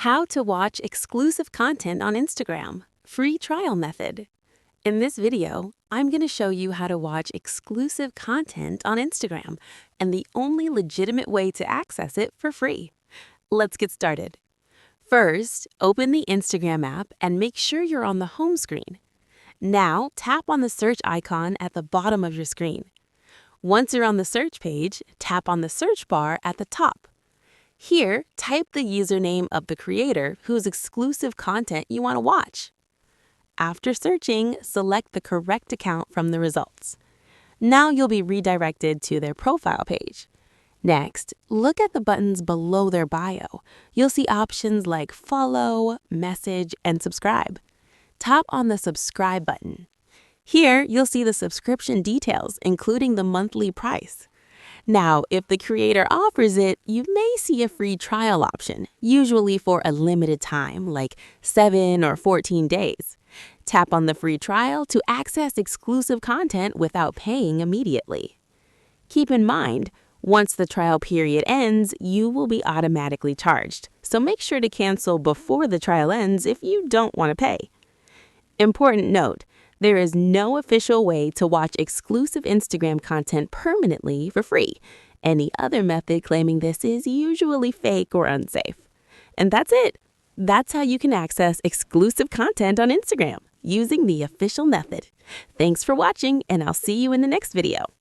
How to watch exclusive content on Instagram, free trial method. In this video, I'm going to show you how to watch exclusive content on Instagram and the only legitimate way to access it for free. Let's get started. First, open the Instagram app and make sure you're on the home screen. Now, tap on the search icon at the bottom of your screen. Once you're on the search page, tap on the search bar at the top. Here, type the username of the creator whose exclusive content you want to watch. After searching, select the correct account from the results. Now you'll be redirected to their profile page. Next, look at the buttons below their bio. You'll see options like follow, message, and subscribe. Tap on the subscribe button. Here, you'll see the subscription details, including the monthly price. Now, if the creator offers it, you may see a free trial option, usually for a limited time, like 7 or 14 days. Tap on the free trial to access exclusive content without paying immediately. Keep in mind, once the trial period ends, you will be automatically charged, so make sure to cancel before the trial ends if you don't want to pay. Important note, there is no official way to watch exclusive Instagram content permanently for free. Any other method claiming this is usually fake or unsafe. And that's it. That's how you can access exclusive content on Instagram using the official method. Thanks for watching, and I'll see you in the next video.